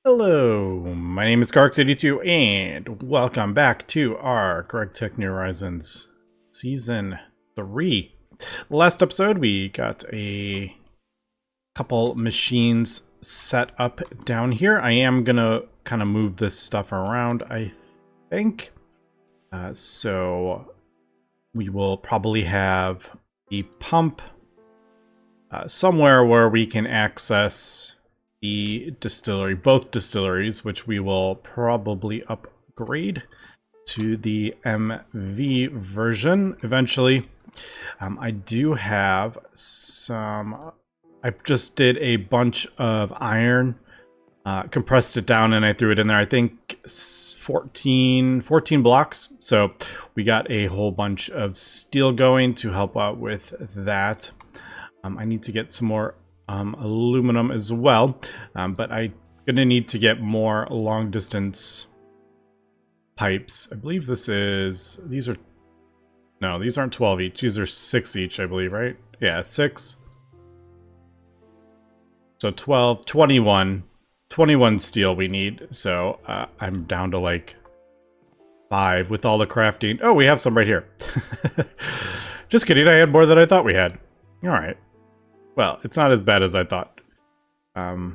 Hello, my name is GregTech, and welcome back to our GregTech New Horizons Season 3. Last episode, we got a couple machines set up down here. I am going to kind of move this stuff around, I think. So we will probably have the pump somewhere where we can access the distillery, both distilleries, which we will probably upgrade to the MV version eventually. I do have some. I just did a bunch of iron, compressed it down, and I threw it in there. I think 14 blocks. So we got a whole bunch of steel going to help out with that. I need to get some more aluminum as well, but I'm gonna need to get more long distance pipes. I believe these aren't 12 each, these are 6 each, I believe, right? Yeah, 6. So 12, 21 steel we need. So I'm down to like 5 with all the crafting. Oh, we have some right here. Just kidding, I had more than I thought we had. All right. Well, it's not as bad as I thought. So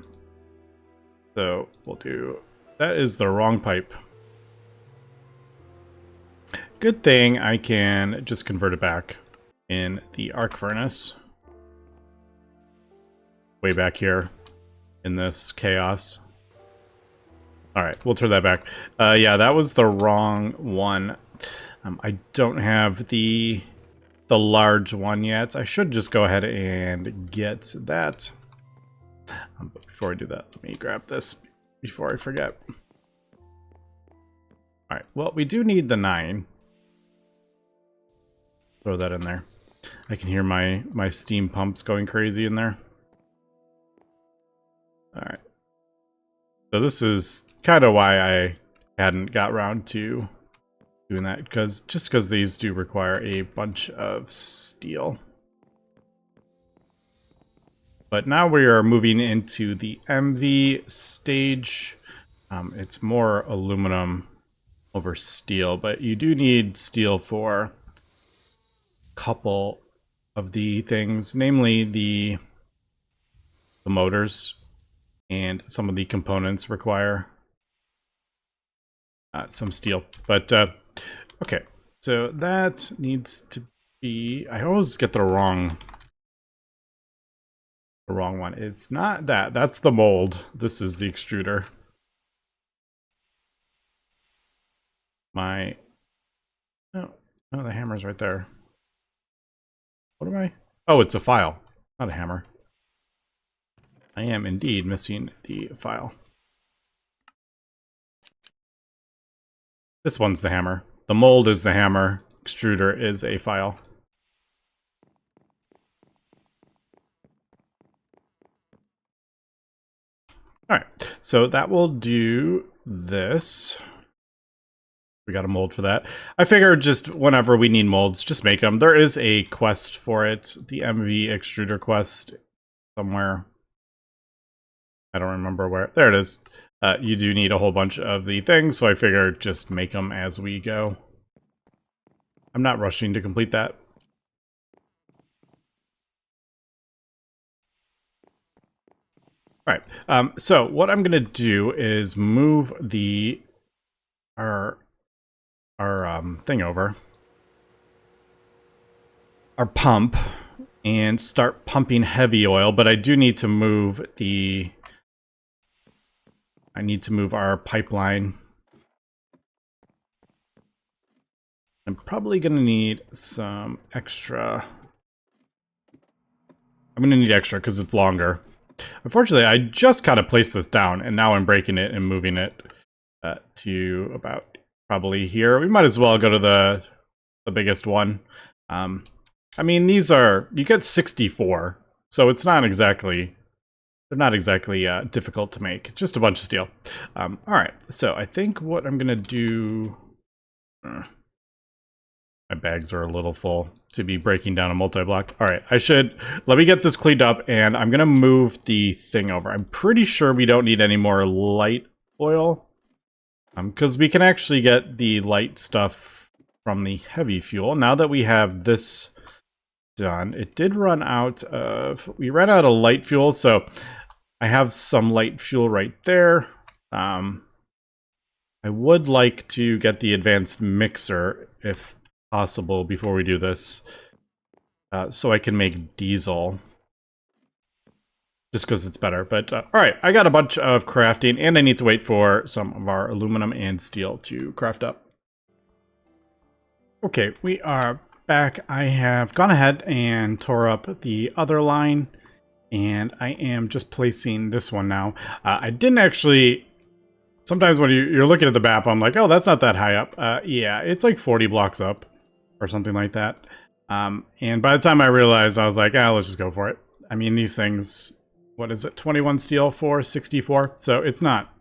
we'll do... That is the wrong pipe. Good thing I can just convert it back in the arc furnace. Way back here in this chaos. Alright, we'll turn that back. Yeah, that was the wrong one. I don't have the large one yet. I should just go ahead and get that. But before I do that, let me grab this before I forget. Alright, well, we do need the 9. Throw that in there. I can hear my steam pumps going crazy in there. Alright. So this is kind of why I hadn't got around to doing that, because these do require a bunch of steel. But now we are moving into the MV stage. It's more aluminum over steel, but you do need steel for a couple of the things, namely the motors, and some of the components require some steel. But okay, so that needs to be... I always get the wrong one. It's not that. That's the mold. This is the extruder. Oh, the hammer's right there. What am I? Oh, it's a file, not a hammer. I am indeed missing the file. This one's the hammer. The mold is the hammer. Extruder is a file. Alright, so that will do this. We got a mold for that. I figured just whenever we need molds, just make them. There is a quest for it. The MV extruder quest somewhere. I don't remember where. There it is. You do need a whole bunch of the things, so I figured just make them as we go. I'm not rushing to complete that. All right. So what I'm gonna do is move our thing over, our pump, and start pumping heavy oil. But I do need to move our pipeline. I'm probably gonna need some extra. I'm gonna need extra because it's longer. Unfortunately, I just kind of placed this down, and now I'm breaking it and moving it to about probably here. We might as well go to the biggest one. I mean, these are... You get 64, so it's not exactly... They're not exactly difficult to make. Just a bunch of steel. Alright, so I think what I'm going to do... My bags are a little full to be breaking down a multi-block. All right, let me get this cleaned up, and I'm gonna move the thing over. I'm pretty sure we don't need any more light oil, because we can actually get the light stuff from the heavy fuel. Now that we have this done, it did run out of, we ran out of light fuel, so I have some light fuel right there. I would like to get the advanced mixer, if possible, before we do this, so I can make diesel, just because it's better. But all right, I got a bunch of crafting, and I need to wait for some of our aluminum and steel to craft up. Okay, we are back. I have gone ahead and tore up the other line, and I am just placing this one now. I didn't actually... Sometimes when you're looking at the map, I'm like, oh, that's not that high up. Yeah, it's like 40 blocks up or something like that. And by the time I realized, I was like, let's just go for it. I mean, these things, what is it, 21 steel for 64? So it's not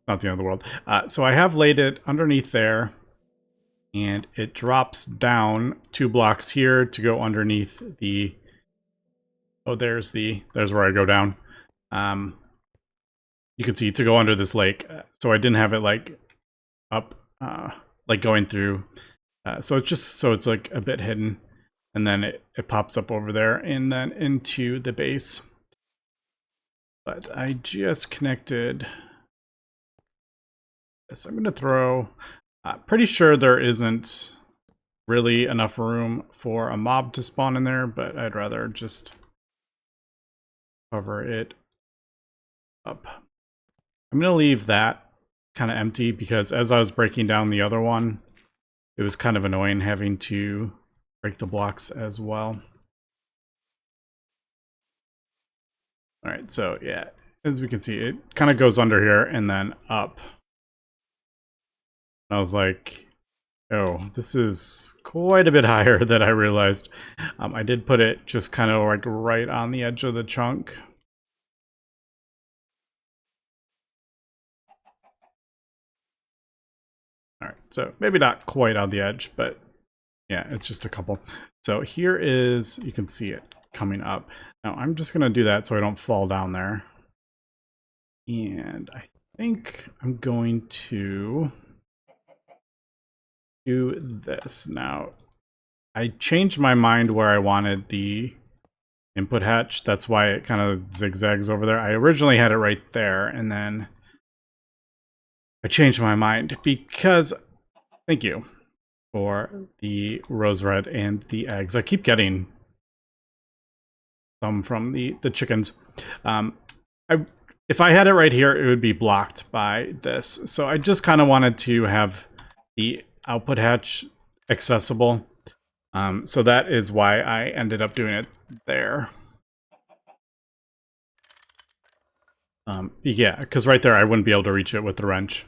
the end of the world. So I have laid it underneath there, and it drops down 2 blocks here to go underneath the... Oh, there's where I go down. You can see, to go under this lake. So I didn't have it like up, like going through. So it's like a bit hidden, and then it pops up over there and then into the base. But I just connected this. I'm gonna throw, pretty sure there isn't really enough room for a mob to spawn in there, but I'd rather just cover it up. I'm going to leave that kind of empty, because as I was breaking down the other one, it was kind of annoying having to break the blocks as well. All right, so yeah, as we can see, it kind of goes under here and then up. I was like, oh, this is quite a bit higher than I realized. I did put it just kind of like right on the edge of the chunk. All right, so maybe not quite on the edge, but yeah, it's just a couple. So here is, you can see it coming up. Now I'm just gonna do that so I don't fall down there. And I think I'm going to do this. Now, I changed my mind where I wanted the input hatch. That's why it kind of zigzags over there. I originally had it right there, and then I changed my mind because, thank you for the rose red and the eggs. I keep getting some from the chickens. If I had it right here, it would be blocked by this. So I just kind of wanted to have the output hatch accessible. So that is why I ended up doing it there. Yeah, because right there I wouldn't be able to reach it with the wrench.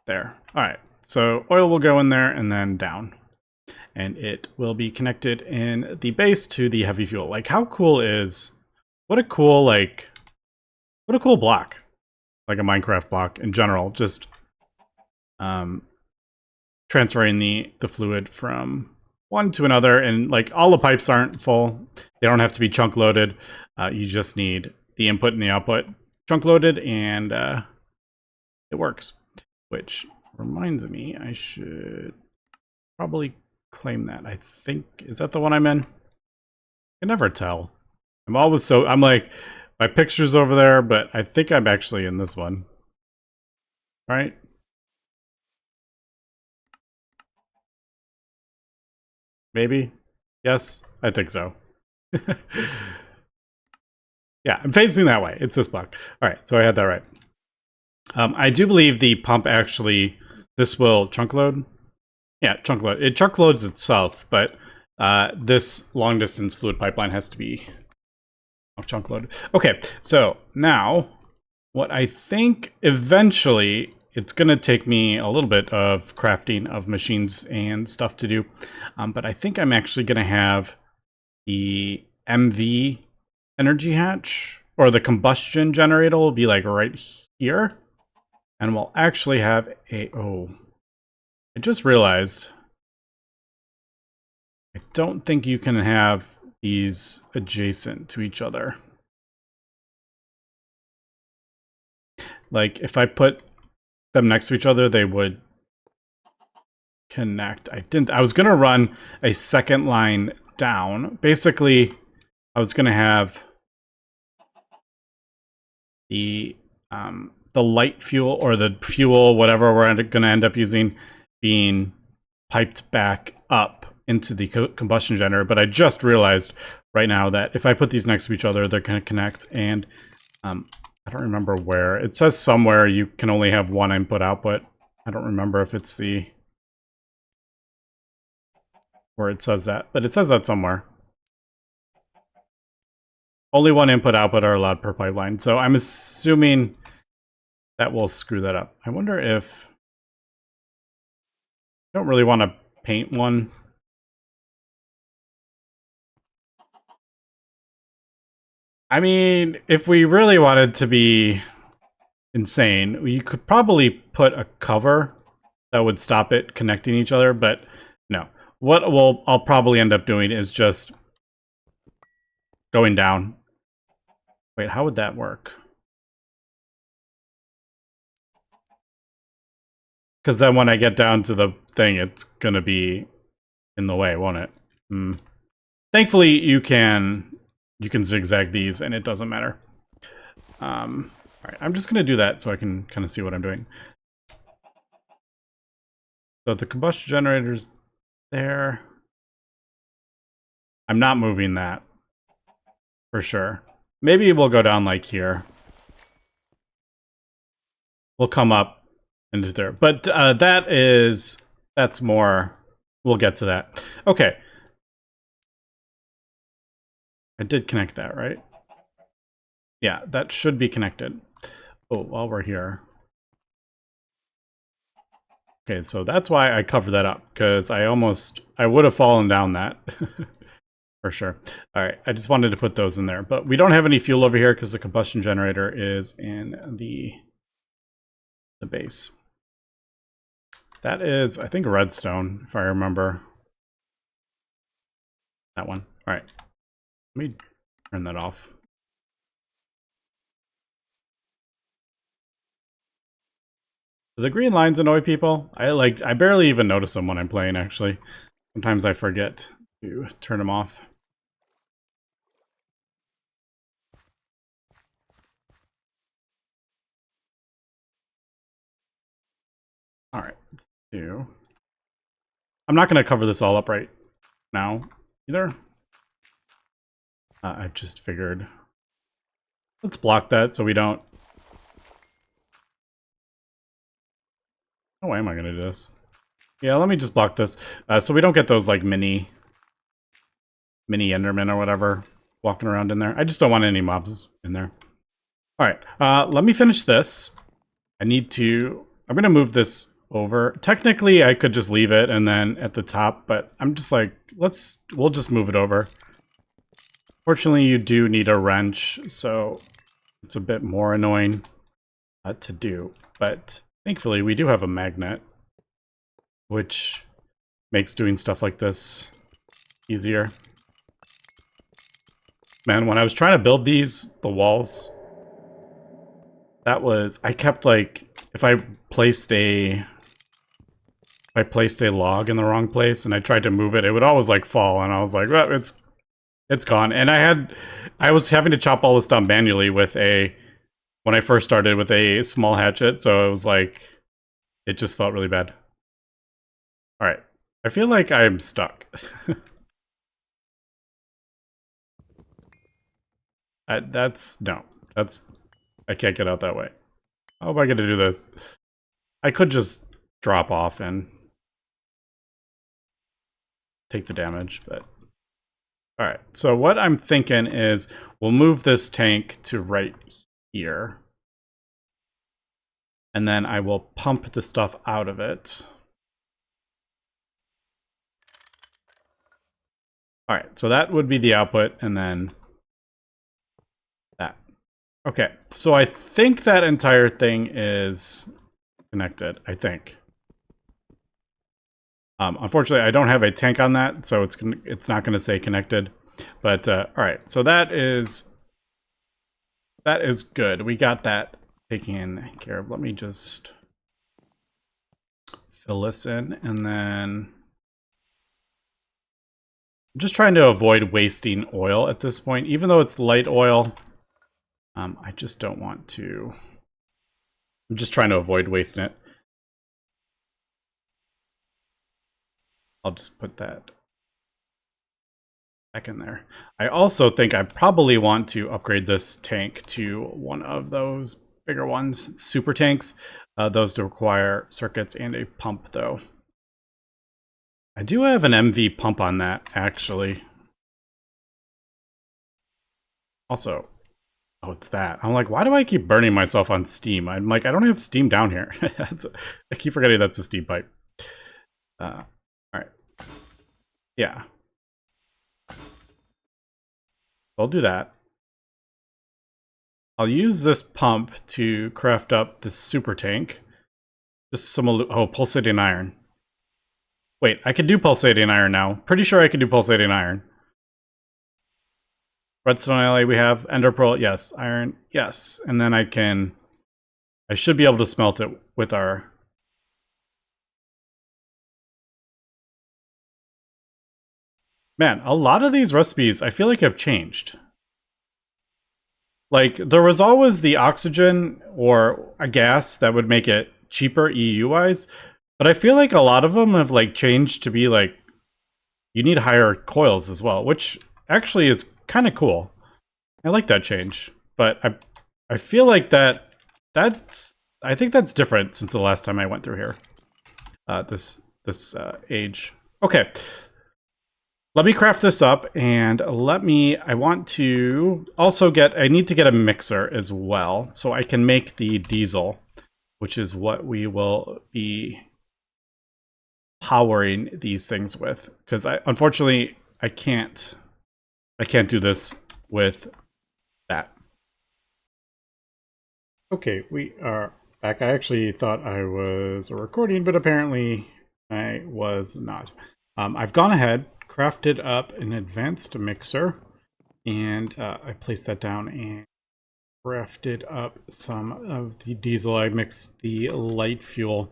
There. All right. So oil will go in there and then down. And it will be connected in the base to the heavy fuel. Like, how cool is... What a cool, like... What a cool block. Like a Minecraft block in general. Just transferring the fluid from one to another. And, like, all the pipes aren't full. They don't have to be chunk loaded. You just need the input and the output chunk loaded, and it works. Which reminds me, I should probably claim that. I think, is that the one I'm in? I can never tell. I'm always so, I'm like, my picture's over there, but I think I'm actually in this one. Right? Maybe? Yes? I think so. Yeah, I'm facing that way. It's this block. All right, so I had that right. I do believe the pump actually, this will chunk load. Yeah, chunk load. It chunk loads itself, but this long distance fluid pipeline has to be chunk loaded. Okay, so now what I think eventually it's going to take me a little bit of crafting of machines and stuff to do, but I think I'm actually going to have the MV energy hatch, or the combustion generator will be like right here, and we'll actually have a, oh, I just realized I don't think you can have these adjacent to each other. Like, if I put them next to each other, they would connect. I was gonna run a second line down. Basically, I was gonna have the light fuel or the fuel, whatever we're gonna end up using, being piped back up into the combustion generator. But I just realized right now that if I put these next to each other, they're gonna connect. And I don't remember where. It says somewhere you can only have one input-output. I don't remember if it's the... where it says that, but it says that somewhere. Only one input-output are allowed per pipeline, so I'm assuming that will screw that up. I wonder if... I don't really want to paint one. I mean, if we really wanted to be insane, we could probably put a cover that would stop it connecting each other, but no. What I'll probably end up doing is just going down. Wait, how would that work? Because then when I get down to the thing, it's going to be in the way, won't it? Thankfully, you can zigzag these, and it doesn't matter. All right, I'm just going to do that so I can kind of see what I'm doing. So the combustion generator's there. I'm not moving that, for sure. Maybe we'll go down like here. We'll come up into there. But that's more... We'll get to that. Okay. I did connect that, right? Yeah, that should be connected. Oh, while we're here. Okay, so that's why I covered that up, because I would have fallen down that. For sure. All right, I just wanted to put those in there. But we don't have any fuel over here because the combustion generator is in the base. That is, I think, redstone, if I remember. That one. All right. Let me turn that off. Do the green lines annoy people? I barely even notice them when I'm playing, actually. Sometimes I forget to turn them off. All right, let's do... I'm not going to cover this all up right now, either. I just figured... Let's block that so we don't... How am I going to do this? Yeah, let me just block this. So we don't get those, like, mini Endermen or whatever walking around in there. I just don't want any mobs in there. Alright, let me finish this. I'm going to move this over. Technically, I could just leave it and then at the top, but I'm just like, we'll just move it over. Fortunately, you do need a wrench, so it's a bit more annoying to do. But thankfully, we do have a magnet, which makes doing stuff like this easier. Man, when I was trying to build the walls, I kept, like, if I placed a log in the wrong place and I tried to move it, it would always, like, fall, and I was like, well, it's gone. And I was having to chop all this down manually when I first started with a small hatchet, so it was like, it just felt really bad. Alright, I feel like I'm stuck. I can't get out that way. How am I going to do this? I could just drop off and take the damage, but... Alright, so what I'm thinking is we'll move this tank to right here. And then I will pump the stuff out of it. Alright, so that would be the output, and then that. Okay, so I think that entire thing is connected, I think. Unfortunately, I don't have a tank on that, so it's not going to say connected. But all right, so that is good. We got that taken care of. Let me just fill this in, and then I'm just trying to avoid wasting oil at this point, even though it's light oil. I just don't want to. I'm just trying to avoid wasting it. I'll just put that back in there. I also think I probably want to upgrade this tank to one of those bigger ones, super tanks. Those do require circuits and a pump, though. I do have an MV pump on that, actually. Also, oh, it's that. I'm like, why do I keep burning myself on steam? I'm like, I don't have steam down here. I keep forgetting that's a steam pipe. All right. Yeah. I'll do that. I'll use this pump to craft up this super tank. Just some, oh, pulsating iron. Wait, I could do pulsating iron now. Pretty sure I could do pulsating iron. Redstone alloy we have. Ender pearl, yes. Iron, yes. And then I should be able to smelt it with our... Man, a lot of these recipes I feel like have changed. Like, there was always the oxygen or a gas that would make it cheaper EU-wise, but I feel like a lot of them have, like, changed to be, like, you need higher coils as well, which actually is kind of cool. I like that change, but I feel like I think that's different since the last time I went through here. This age. Okay. Let me craft this up, and I want to also I need to get a mixer as well, so I can make the diesel, which is what we will be powering these things with. Because unfortunately, I can't do this with that. Okay, we are back. I actually thought I was recording, but apparently I was not. I've gone ahead, crafted up an advanced mixer, and I placed that down and crafted up some of the diesel. I mixed the light fuel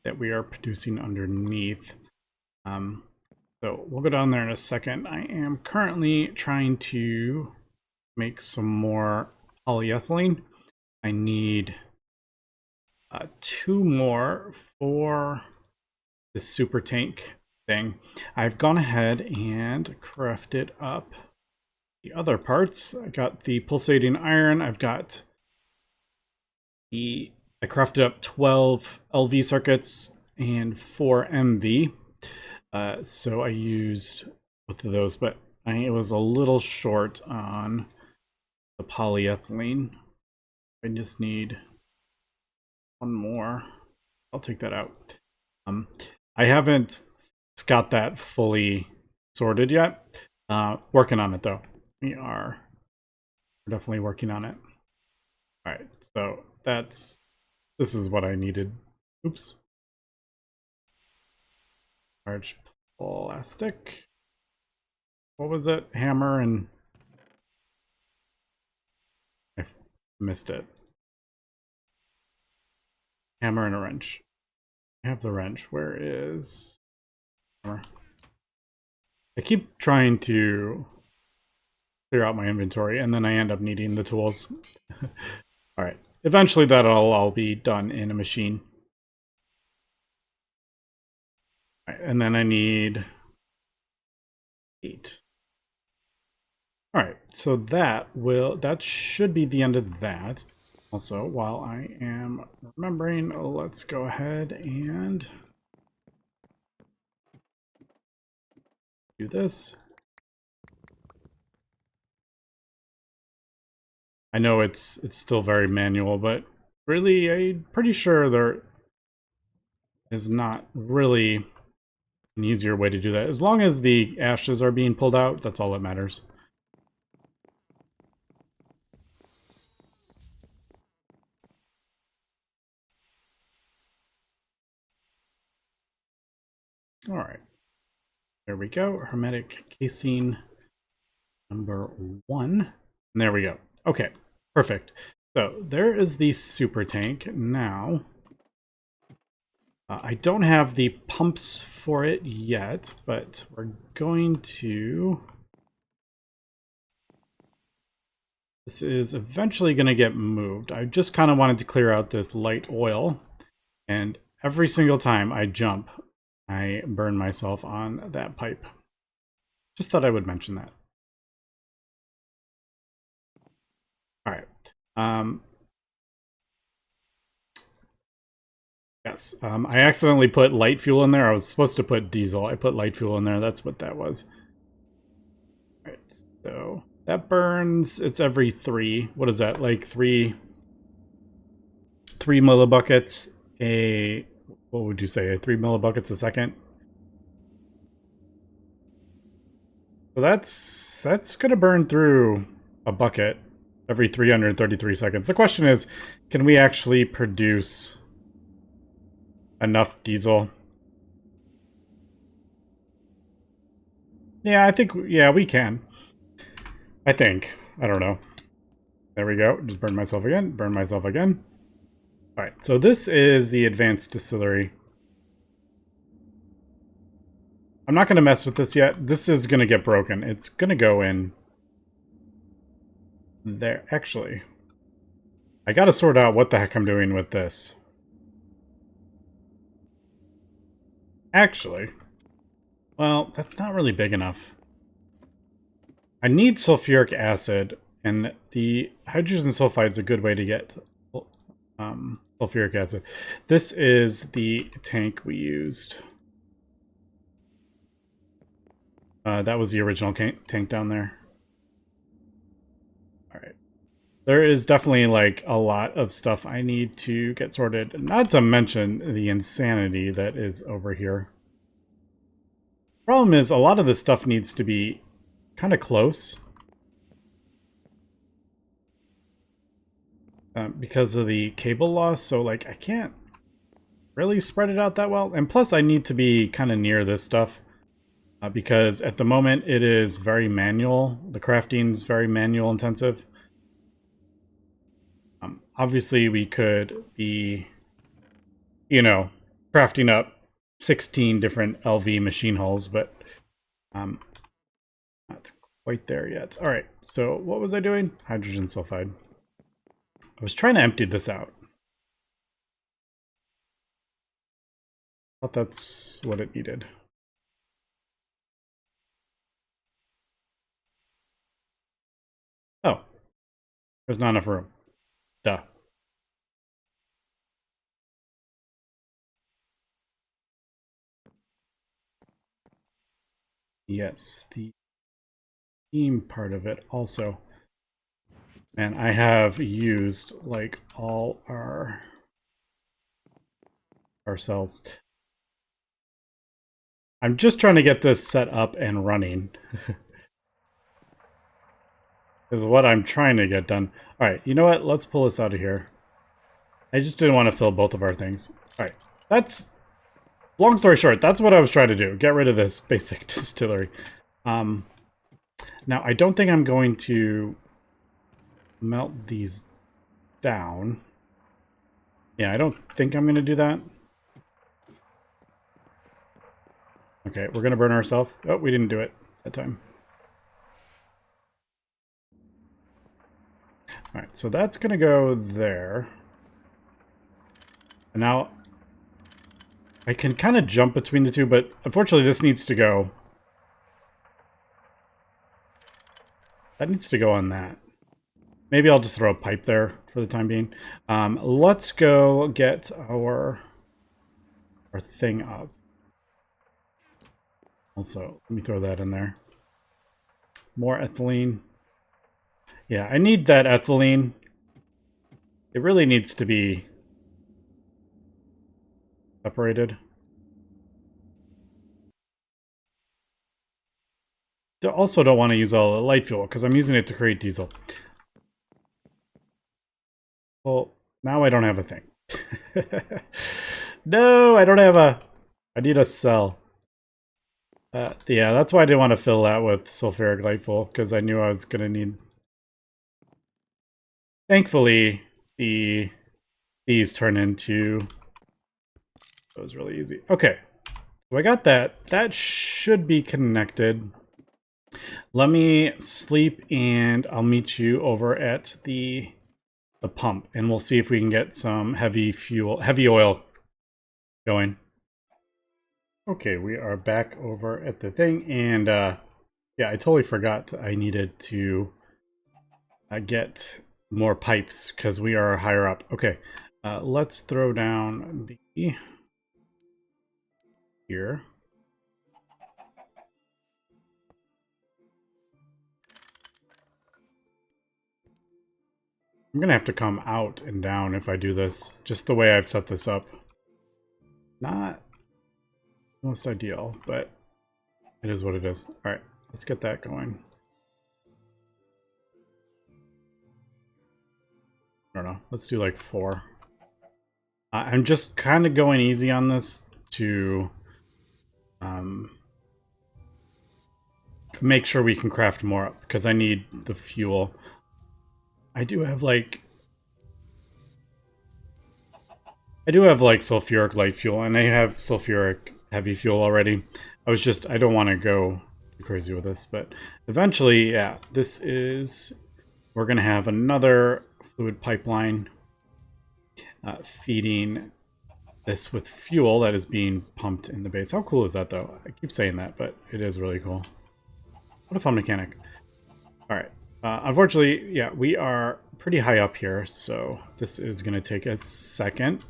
that we are producing underneath. So we'll go down there in a second. I am currently trying to make some more polyethylene. I need 2 more for the super tank thing. I've gone ahead and crafted up the other parts. I got the pulsating iron. I crafted up 12 LV circuits and 4 MV. So I used both of those, but I was a little short on the polyethylene. I just need one more. I'll take that out. I haven't got that fully sorted yet. Working on it though. We're definitely working on it. All right, so this is what I needed. Oops. Large plastic. What was it? Hammer and I missed it. Hammer and a wrench. I have the wrench. Where is hammer? I keep trying to clear out my inventory, and then I end up needing the tools. All right. Eventually, that'll all be done in a machine. All right, and then I need 8. All right. So that should be the end of that. Also, while I am remembering, let's go ahead and do this. I know it's still very manual, but really, I'm pretty sure there is not really an easier way to do that. As long as the ashes are being pulled out, that's all that matters. All right. There we go. Hermetic casing number 1. And there we go. Okay, perfect. So there is the super tank. Now, I don't have the pumps for it yet, but we're going to... This is eventually going to get moved. I just kind of wanted to clear out this light oil, and every single time I jump, I burn myself on that pipe. Just thought I would mention that. All right. Yes, I accidentally put light fuel in there. I was supposed to put diesel. I put light fuel in there. That's what that was. All right, so that burns. It's every 3. What is that? Like 3 millibuckets a... What would you say? 3 millibuckets a second? So that's going to burn through a bucket every 333 seconds. The question is, can we actually produce enough diesel? Yeah, I think, yeah, we can. I think. I don't know. There we go. Just burn myself again. Burn myself again. All right, so this is the advanced distillery. I'm not going to mess with this yet. This is going to get broken. It's going to go in there. Actually, I got to sort out what the heck I'm doing with this. Actually, well, that's not really big enough. I need sulfuric acid, and the hydrogen sulfide is a good way to get sulfuric acid. This is the tank we used. That was the original tank down there. All right. There is definitely like a lot of stuff I need to get sorted, not to mention the insanity that is over here. Problem is, a lot of this stuff needs to be kind of close. Because of the cable loss, so like I can't really spread it out that well. And plus I need to be kind of near this stuff. Because at the moment it is very manual. The crafting's very manual intensive. Obviously we could be, you know, crafting up 16 different LV machine hulls, but not quite there yet. All right, so what was I doing? Hydrogen sulfide. I was trying to empty this out. Thought that's what it needed. Oh, there's not enough room. Duh. Yes, the steam part of it also. And I have used like all our cells. I'm just trying to get this set up and running. Is what I'm trying to get done. All right, you know what? Let's pull this out of here. I just didn't want to fill both of our things. All right, that's... Long story short, that's what I was trying to do. Get rid of this basic distillery. Now, I don't think I'm going to melt these down. Yeah, I don't think I'm going to do that. Okay, we're going to burn ourselves. Oh, we didn't do it that time. All right, so that's going to go there. And now I can kind of jump between the two, but unfortunately this needs to go. That needs to go on that. Maybe I'll just throw a pipe there for the time being. Let's go get our thing up. Also, let me throw that in there. More ethylene. Yeah, I need that ethylene. It really needs to be separated. I also don't want to use all the light fuel because I'm using it to create diesel. Well, now I don't have a thing. No, I don't have a... I need a cell. Yeah, that's why I didn't want to fill that with sulfuric light fuel, because I knew I was going to need... Thankfully, these turn into... That was really easy. Okay, so I got that. That should be connected. Let me sleep, and I'll meet you over at the pump, and we'll see if we can get some heavy oil going. Okay, we are back over at the thing, and yeah, I totally forgot I needed to get more pipes because we are higher up. Okay, let's throw down the here. I'm gonna have to come out and down if I do this, just the way I've set this up. Not most ideal, but it is what it is. All right, let's get that going. I don't know. Let's do like 4. I'm just kind of going easy on this to make sure we can craft more up, because I need the fuel. I do have like sulfuric light fuel, and I have sulfuric heavy fuel already. I don't want to go too crazy with this, but eventually, yeah, we're gonna have another fluid pipeline feeding this with fuel that is being pumped in the base. How cool is that, though? I keep saying that, but it is really cool. What a fun mechanic. All right. Unfortunately, yeah, we are pretty high up here, so this is going to take a second.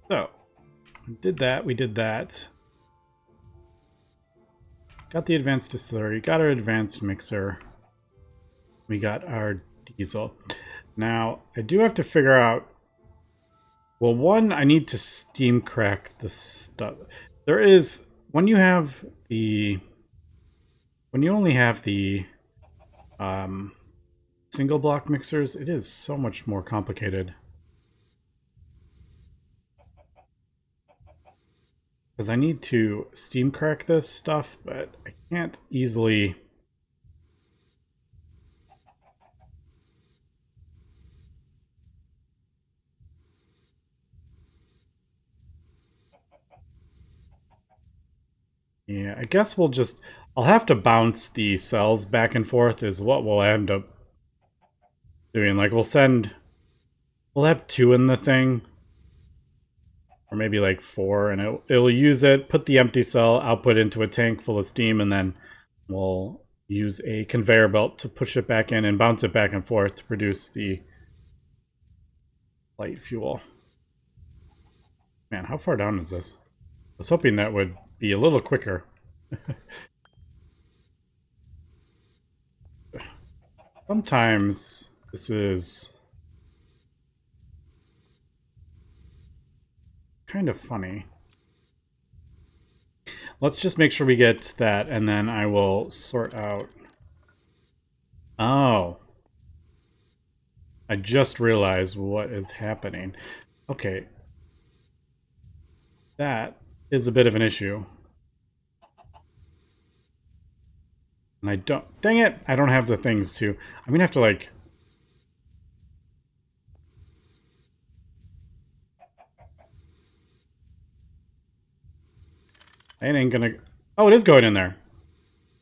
So, we did that. Got the advanced distillery, got our advanced mixer. We got our diesel. Now, I do have to figure out... Well, one, I need to steam crack the stuff. There is... When you only have the single block mixers, it is so much more complicated. Because I need to steam crack this stuff, but I can't easily... Yeah, I guess I'll have to bounce the cells back and forth is what we'll end up doing. Like, we'll have 2 in the thing, or maybe like 4, and it'll use it, put the empty cell output into a tank full of steam, and then we'll use a conveyor belt to push it back in and bounce it back and forth to produce the light fuel. Man, how far down is this? I was hoping that would be a little quicker. Sometimes this is kind of funny. Let's just make sure we get that, and then I will sort out... Oh. I just realized what is happening. Okay. That is a bit of an issue. And I don't... Dang it! I don't have the things to... I'm gonna have to, like... It ain't gonna... Oh, it is going in there.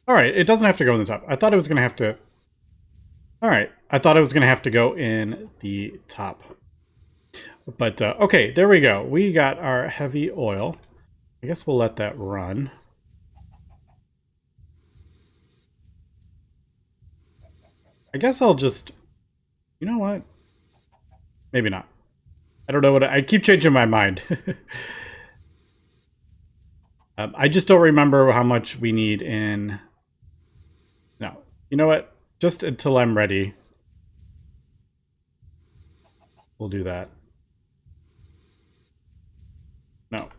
Alright, it doesn't have to go in the top. I thought it was gonna have to... Alright, I thought it was gonna have to go in the top. But, okay, there we go. We got our heavy oil. I guess we'll let that run. I guess I'll just... You know what? Maybe not. I don't know what... I keep changing my mind. I just don't remember how much we need in... No. You know what? Just until I'm ready. We'll do that. No.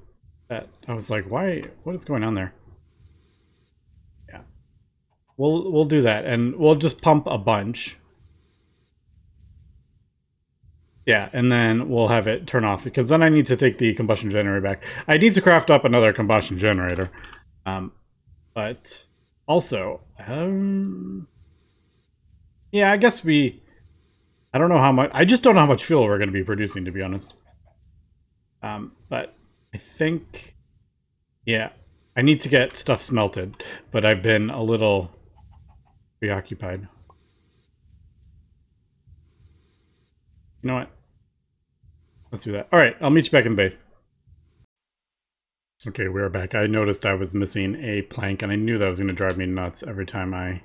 I was like, why? What is going on there? Yeah. We'll do that, and we'll just pump a bunch. Yeah, and then we'll have it turn off, because then I need to take the combustion generator back. I need to craft up another combustion generator. But also, yeah, I guess I don't know how much. I just don't know how much fuel we're going to be producing, to be honest. But I think, yeah, I need to get stuff smelted, but I've been a little preoccupied. You know what? Let's do that. All right, I'll meet you back in base. Okay, we're back. I noticed I was missing a plank, and I knew that was going to drive me nuts every time I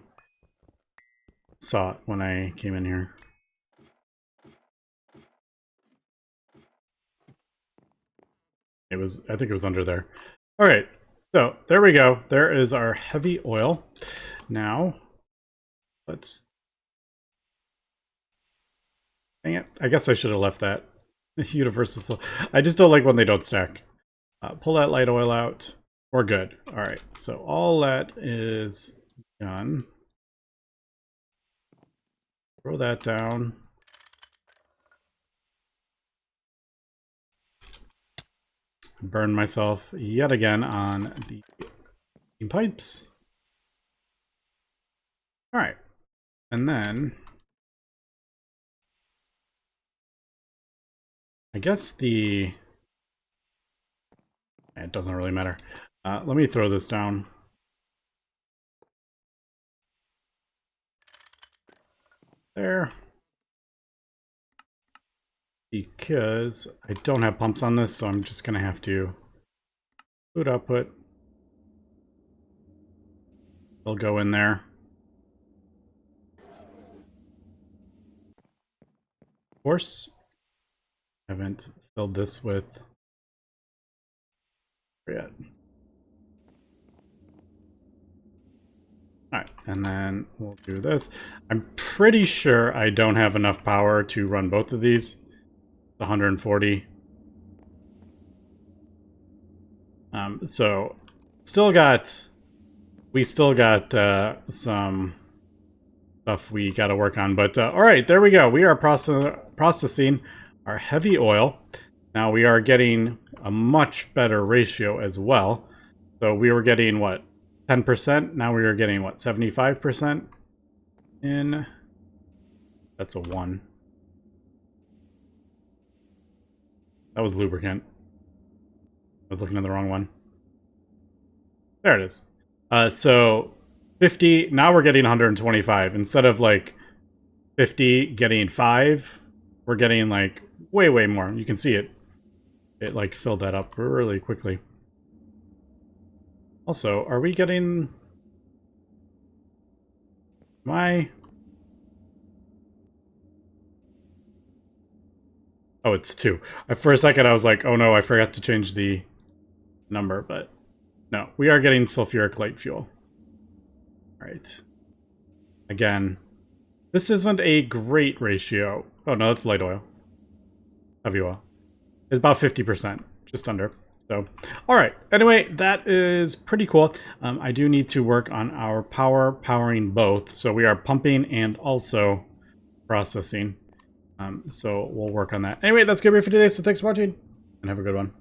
saw it when I came in here. I think it was under there. All right, so there we go. There is our heavy oil. Now, let's... Dang it. I guess I should have left that. Universal. I just don't like when they don't stack. Pull that light oil out. We're good. All right, so all that is done. Throw that down. Burn myself yet again on the pipes. All right, and then I guess it doesn't really matter. Let me throw this down. There. Because I don't have pumps on this, so I'm just going to have to food output. They'll go in there. Of course, haven't filled this with yet. Alright, and then we'll do this. I'm pretty sure I don't have enough power to run both of these. 140. So we still got some stuff we got to work on. But all right, there we go. We are processing our heavy oil. Now we are getting a much better ratio as well. So we were getting what, 10%? Now we are getting what, 75% in. That's a 1. That was lubricant. I was looking at the wrong one. There it is. So 50, now we're getting 125. Instead of like 50 getting 5, we're getting like way more. You can see it. It like filled that up really quickly. Also, are we getting... Oh, it's 2. For a second I was like, oh no, I forgot to change the number, but no, we are getting sulfuric light fuel. All right. Again, this isn't a great ratio. Oh no, that's light oil. Heavy oil. It's about 50%, just under. So, all right. Anyway, that is pretty cool. I do need to work on our powering both. So we are pumping and also processing. So we'll work on that. Anyway, that's going to be it for today. So thanks for watching and have a good one.